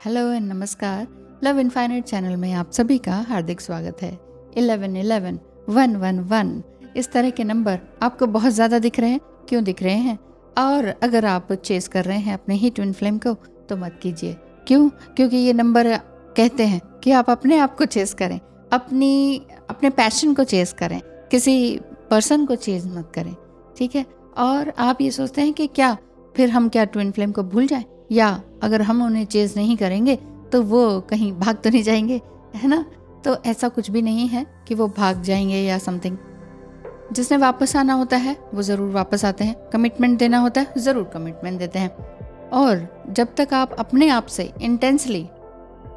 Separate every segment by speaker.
Speaker 1: Hello and नमस्कार। Love infinite channel में आप सभी का हार्दिक स्वागत है। 1111 111 इस तरह के नंबर आपको बहुत ज़्यादा दिख रहे हैं। क्यों दिख रहे हैं? और अगर आप चेस कर रहे हैं अपने ही ट्विन फ्लेम को तो मत कीजिए। क्यों? क्योंकि ये नंबर कहते हैं कि आप अपने आप को चेस करें, अपने पैशन को चेस करें, किसी पर्सन को चेस मत करें। ठीक है? और आप ये सोचते हैं कि क्या फिर हम क्या ट्विन फ्लेम को भूल जाएं, या अगर हम उन्हें चेज नहीं करेंगे तो वो कहीं भाग तो नहीं जाएंगे, है ना? तो ऐसा कुछ भी नहीं है कि वो भाग जाएंगे या समथिंग। जिसने वापस आना होता है वो ज़रूर वापस आते हैं, कमिटमेंट देना होता है ज़रूर कमिटमेंट देते हैं। और जब तक आप अपने आप से इंटेंसली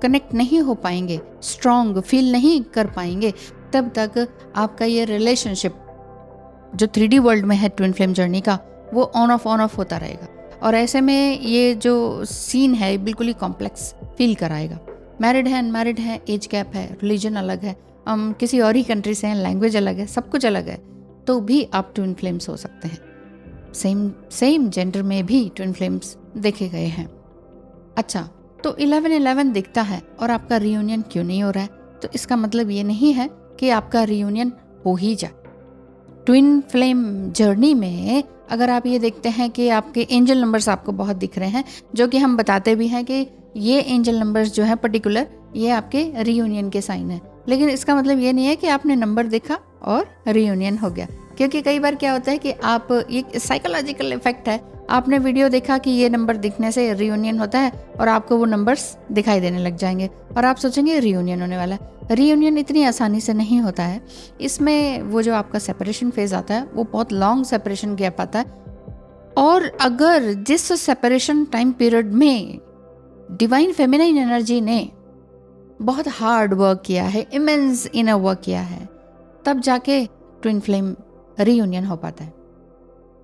Speaker 1: कनेक्ट नहीं हो पाएंगे, स्ट्रॉन्ग फील नहीं कर पाएंगे, तब तक आपका ये रिलेशनशिप जो 3D वर्ल्ड में है ट्विन फ्लेम जर्नी का, वो ऑन ऑफ होता रहेगा। और ऐसे में ये जो सीन है बिल्कुल ही कॉम्प्लेक्स फील कराएगा। मैरिड है, अनमैरिड है, एज गैप है, रिलीजन अलग है, हम किसी और ही कंट्री से हैं, लैंग्वेज अलग है, सब कुछ अलग है, तो भी आप ट्विन फ्लेम्स हो सकते हैं। सेम जेंडर में भी ट्विन फ्लेम्स देखे गए हैं। अच्छा, तो 1111 दिखता है और आपका रियूनियन क्यों नहीं हो रहा है? तो इसका मतलब ये नहीं है कि आपका रियूनियन हो ही जाए। ट्विन फ्लेम जर्नी में अगर आप ये देखते हैं कि आपके एंजल नंबर्स आपको बहुत दिख रहे हैं, जो कि हम बताते भी हैं कि ये एंजल नंबर्स जो है पर्टिकुलर, ये आपके रियूनियन के साइन है, लेकिन इसका मतलब ये नहीं है कि आपने नंबर देखा और रियूनियन हो गया। क्योंकि कई बार क्या होता है कि आप, ये साइकोलॉजिकल इफेक्ट है, आपने वीडियो देखा कि ये नंबर दिखने से रियूनियन होता है और आपको वो नंबर्स दिखाई देने लग जाएंगे और आप सोचेंगे रियूनियन होने वाला है। रियूनियन इतनी आसानी से नहीं होता है। इसमें वो जो आपका सेपरेशन फेज आता है वो बहुत लॉन्ग सेपरेशन गैप आता है। और अगर जिस सेपरेशन टाइम पीरियड में डिवाइन फेमिनाइन एनर्जी ने बहुत हार्ड वर्क किया है, इमेंस इनर वर्क किया है, तब जाके ट्विन फ्लेम रियूनियन हो पाता है।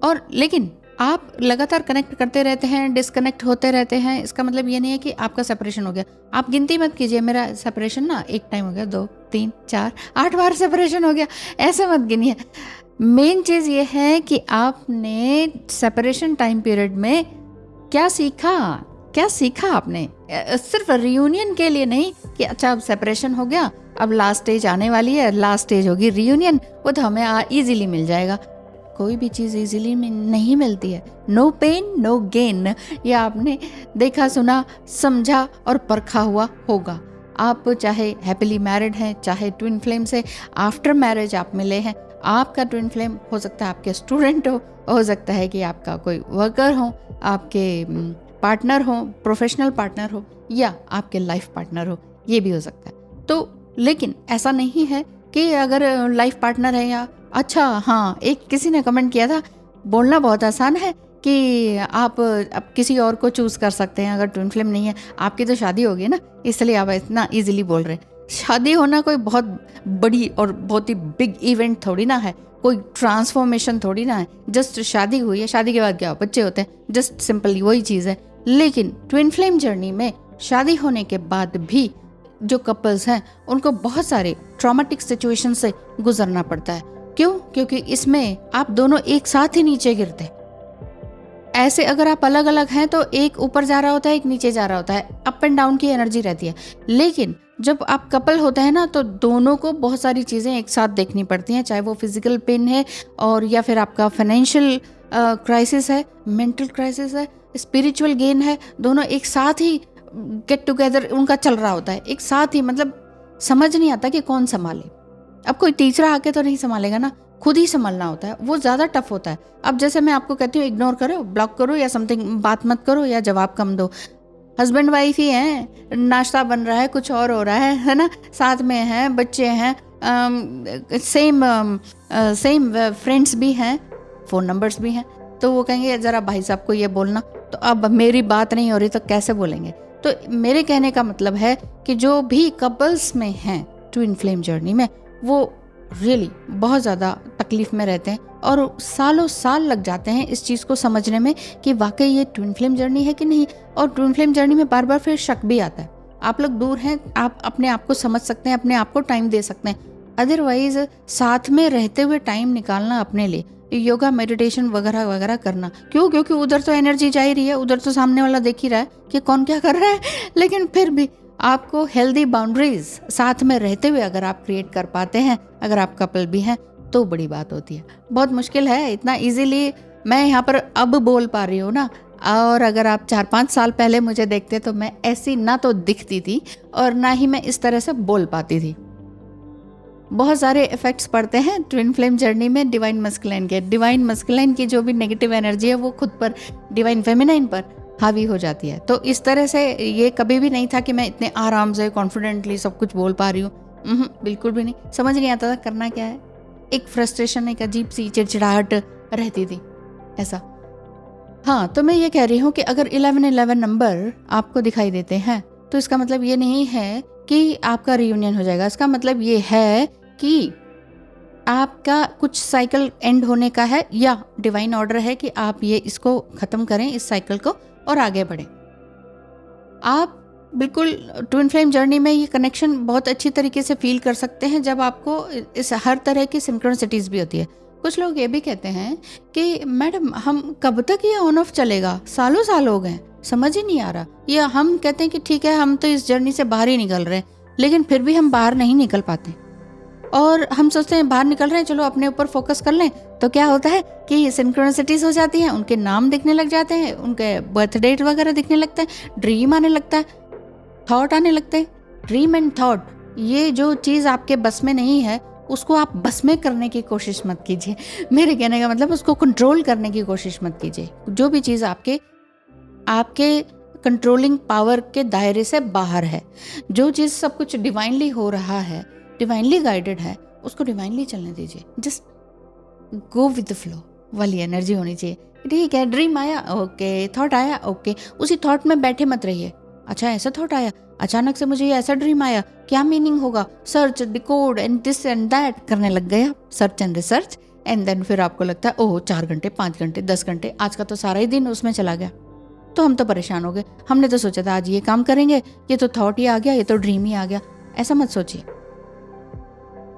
Speaker 1: और लेकिन आप लगातार कनेक्ट करते रहते हैं, डिस्कनेक्ट होते रहते हैं, इसका मतलब ये नहीं है कि आपका सेपरेशन हो गया। आप गिनती मत कीजिए, मेरा सेपरेशन ना एक टाइम हो गया, 2 3 4 8 बार सेपरेशन हो गया, ऐसे मत गिनिए। मेन चीज़ ये है कि आपने सेपरेशन टाइम पीरियड में क्या सीखा आपने। सिर्फ रियूनियन के लिए नहीं कि अच्छा अब सेपरेशन हो गया, अब लास्ट स्टेज आने वाली है, लास्ट स्टेज होगी रियूनियन, वो तो हमें ईजिली मिल जाएगा। कोई भी चीज़ इजीली नहीं मिलती है। नो पेन नो गेन, ये आपने देखा, सुना, समझा और परखा हुआ होगा। आप चाहे हैप्पीली मैरिड हैं, चाहे ट्विन फ्लेम से आफ्टर मैरिज आप मिले हैं, आपका ट्विन फ्लेम हो सकता है आपके स्टूडेंट हो सकता है कि आपका कोई वर्कर हो, आपके पार्टनर हो, प्रोफेशनल पार्टनर हो, या आपके लाइफ पार्टनर हो, ये भी हो सकता है। तो लेकिन ऐसा नहीं है कि अगर लाइफ पार्टनर है या, अच्छा हाँ, एक किसी ने कमेंट किया था, बोलना बहुत आसान है कि आप अब किसी और को चूज़ कर सकते हैं अगर ट्विन फ्लेम नहीं है। आपकी तो शादी होगी ना, इसलिए आप इतना इजीली बोल रहे हैं। शादी होना कोई बहुत बड़ी और बहुत ही बिग इवेंट थोड़ी ना है, कोई ट्रांसफॉर्मेशन थोड़ी ना है। जस्ट शादी हुई है, शादी के बाद क्या बच्चे होते हैं, जस्ट सिंपली वही चीज़ है। लेकिन ट्विन फ्लेम जर्नी में शादी होने के बाद भी जो कपल्स हैं उनको बहुत सारे ट्रॉमेटिक सिचुएशन से गुजरना पड़ता है। क्यों? क्योंकि इसमें आप दोनों एक साथ ही नीचे गिरते। ऐसे अगर आप अलग अलग हैं तो एक ऊपर जा रहा होता है, एक नीचे जा रहा होता है, अप एंड डाउन की एनर्जी रहती है। लेकिन जब आप कपल होते हैं ना, तो दोनों को बहुत सारी चीज़ें एक साथ देखनी पड़ती हैं, चाहे वो फिजिकल पेन है और या फिर आपका फाइनेंशियल क्राइसिस है, मेंटल क्राइसिस है, स्पिरिचुअल गेन है। दोनों एक साथ ही गेट टुगेदर उनका चल रहा होता है, एक साथ ही। मतलब समझ नहीं आता कि कौन संभाले। अब कोई तीसरा आके तो नहीं संभालेगा ना, खुद ही संभालना होता है, वो ज़्यादा टफ होता है। अब जैसे मैं आपको कहती हूँ इग्नोर करो, ब्लॉक करो या समथिंग, बात मत करो या जवाब कम दो। हस्बैंड वाइफ ही हैं, नाश्ता बन रहा है, कुछ और हो रहा है ना, साथ में हैं, बच्चे हैं, सेम फ्रेंड्स भी हैं, फ़ोन नंबर्स भी हैं, तो वो कहेंगे ज़रा भाई साहब को ये बोलना। तो अब मेरी बात नहीं हो रही तो कैसे बोलेंगे? तो मेरे कहने का मतलब है कि जो भी कपल्स में हैं ट्विन फ्लेम जर्नी में, वो रियली बहुत ज़्यादा तकलीफ में रहते हैं और सालों साल लग जाते हैं इस चीज़ को समझने में कि वाकई ये ट्विन फ्लेम जर्नी है कि नहीं। और ट्विन फ्लेम जर्नी में बार बार फिर शक भी आता है। आप लोग दूर हैं, आप अपने आप को समझ सकते हैं, अपने आप को टाइम दे सकते हैं। अदरवाइज साथ में रहते हुए टाइम निकालना अपने लिए योगा मेडिटेशन वगैरह वगैरह करना। क्यों? क्योंकि उधर तो एनर्जी जा ही रही है, उधर तो सामने वाला देख ही रहा है कि कौन क्या कर रहा है। लेकिन फिर भी आपको हेल्दी बाउंड्रीज साथ में रहते हुए अगर आप क्रिएट कर पाते हैं, अगर आप कपल भी हैं, तो बड़ी बात होती है। बहुत मुश्किल है, इतना इजीली मैं यहाँ पर अब बोल पा रही हूँ ना। और अगर आप 4-5 साल पहले मुझे देखते तो मैं ऐसी ना तो दिखती थी और ना ही मैं इस तरह से बोल पाती थी। बहुत सारे इफेक्ट्स पड़ते हैं ट्विन फ्लेम जर्नी में डिवाइन मस्कुलाइन के। डिवाइन मस्कुलाइन की जो भी नेगेटिव एनर्जी है वो खुद पर डिवाइन फेमिनाइन पर हावी हो जाती है। तो इस तरह से ये कभी भी नहीं था कि मैं इतने आराम से कॉन्फिडेंटली सब कुछ बोल पा रही हूँ। बिल्कुल भी नहीं, समझ नहीं आता था करना क्या है। एक फ्रस्ट्रेशन, एक अजीब सी चिड़चिड़ाहट रहती थी ऐसा। हाँ, तो मैं ये कह रही हूँ कि अगर 1111 नंबर आपको दिखाई देते हैं तो इसका मतलब ये नहीं है कि आपका रियूनियन हो जाएगा। इसका मतलब ये है कि आपका कुछ साइकिल एंड होने का है या डिवाइन ऑर्डर है कि आप ये इसको ख़त्म करें, इस साइकिल को, और आगे बढ़ें। आप बिल्कुल ट्विन फ्लेम जर्नी में ये कनेक्शन बहुत अच्छी तरीके से फील कर सकते हैं जब आपको इस हर तरह की सिंक्रोनिसिटीज़ भी होती है। कुछ लोग ये भी कहते हैं कि मैडम हम कब तक ये ऑन ऑफ चलेगा, सालों साल हो गए, समझ ही नहीं आ रहा। या हम कहते हैं कि ठीक है हम तो इस जर्नी से बाहर ही निकल रहे हैं, लेकिन फिर भी हम बाहर नहीं निकल पाते और हम सोचते हैं बाहर निकल रहे हैं, चलो अपने ऊपर फोकस कर लें। तो क्या होता है कि सिंक्रोनिसिटीज हो जाती हैं, उनके नाम दिखने लग जाते हैं, उनके बर्थ डेट वगैरह दिखने लगता है, ड्रीम आने लगता है, थॉट आने लगते हैं। ड्रीम एंड थॉट, ये जो चीज़ आपके बस में नहीं है उसको आप बस में करने की कोशिश मत कीजिए। मेरे कहने का मतलब उसको कंट्रोल करने की कोशिश मत कीजिए। जो भी चीज़ आपके कंट्रोलिंग पावर के दायरे से बाहर है, जो चीज़ सब कुछ डिवाइनली हो रहा है, डिवाइनली गाइडेड है, उसको डिवाइनली चलने दीजिए। Just go with the flow वाली एनर्जी होनी चाहिए। ठीक है, ड्रीम आया, ओके, थॉट आया, ओके, उसी थॉट में बैठे मत रहिए। अच्छा ऐसा थॉट आया, अचानक से मुझे ये ऐसा ड्रीम आया, क्या मीनिंग होगा, search decode and this and that करने लग गए आप, search and research. And then फिर आपको लगता है ओह 4 घंटे 5 घंटे 10 घंटे आज का तो सारा ही दिन उसमें चला गया। तो हम तो परेशान हो गए, हमने तो सोचा था आज ये काम करेंगे, ये तो थॉट ही आ गया, ये तो ड्रीम ही आ गया। ऐसा मत सोचिए।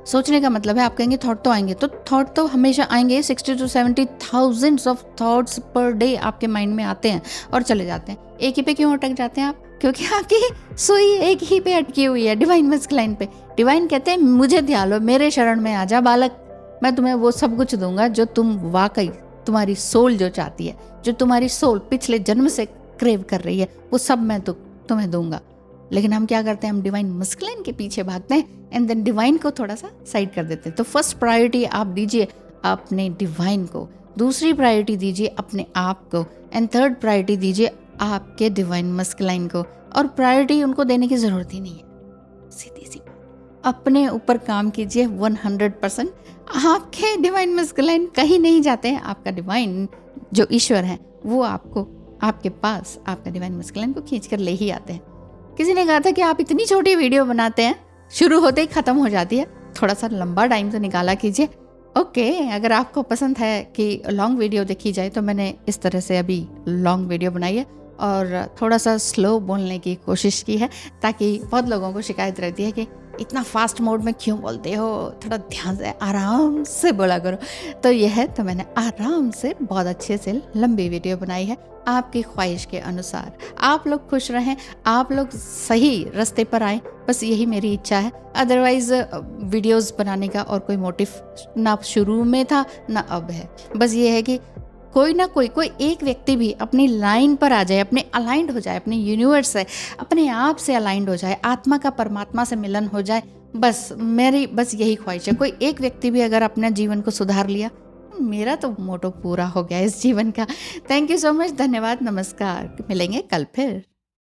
Speaker 1: सोचने का मतलब है आप कहेंगे थॉट तो आएंगे, तो थॉट तो हमेशा आएंगे। 60 to 70 thousands of thoughts per day आपके माइंड में आते हैं और चले जाते हैं। एक ही पे क्यों अटक जाते हैं आप? क्योंकि आपकी सुई एक ही पे अटकी हुई है, डिवाइन मस्कुलाइन पे। डिवाइन कहते हैं मुझे ध्यान लो, मेरे शरण में आ जा बालक, मैं तुम्हें वो सब कुछ दूंगा जो तुम वाकई, तुम्हारी सोल जो चाहती है, जो तुम्हारी सोल पिछले जन्म से क्रेव कर रही है, वो सब मैं तो तुम्हें दूंगा। लेकिन हम क्या करते हैं, हम डिवाइन मस्कुलाइन के पीछे भागते हैं एंड देन डिवाइन को थोड़ा सा साइड कर देते हैं। तो फर्स्ट प्रायोरिटी आप दीजिए अपने डिवाइन को, दूसरी प्रायोरिटी दीजिए अपने आप को, एंड थर्ड प्रायोरिटी दीजिए आपके डिवाइन मस्कुलाइन को। और प्रायोरिटी उनको देने की ज़रूरत ही नहीं है, सीधी सी अपने ऊपर काम कीजिए 100%। आपके डिवाइन मस्कुलाइन कहीं नहीं जाते हैं, आपका डिवाइन जो ईश्वर है वो आपको, आपके पास आपका डिवाइन मस्कुलाइन को खींच कर ले ही आते हैं। किसी ने कहा था कि आप इतनी छोटी वीडियो बनाते हैं, शुरू होते ही ख़त्म हो जाती है, थोड़ा सा लंबा टाइम तो निकाला कीजिए। ओके, अगर आपको पसंद है कि लॉन्ग वीडियो देखी जाए तो मैंने इस तरह से अभी लॉन्ग वीडियो बनाई है और थोड़ा सा स्लो बोलने की कोशिश की है, ताकि बहुत लोगों को शिकायत रहती है कि इतना फास्ट मोड में क्यों बोलते हो, थोड़ा ध्यान से आराम से बोला करो। तो यह है, तो मैंने आराम से बहुत अच्छे से लंबी वीडियो बनाई है आपकी ख्वाहिश के अनुसार। आप लोग खुश रहें, आप लोग सही रास्ते पर आएँ, बस यही मेरी इच्छा है। अदरवाइज़ वीडियोस बनाने का और कोई मोटिव ना शुरू में था ना अब है। बस ये है कि कोई ना कोई एक व्यक्ति भी अपनी लाइन पर आ जाए, अपने अलाइंड हो जाए, अपने यूनिवर्स से, अपने आप से अलाइंड हो जाए, आत्मा का परमात्मा से मिलन हो जाए। बस मेरी बस यही ख्वाहिश है। कोई एक व्यक्ति भी अगर अपना जीवन को सुधार लिया, मेरा तो मोटो पूरा हो गया इस जीवन का। थैंक यू सो मच, धन्यवाद, नमस्कार। मिलेंगे कल फिर।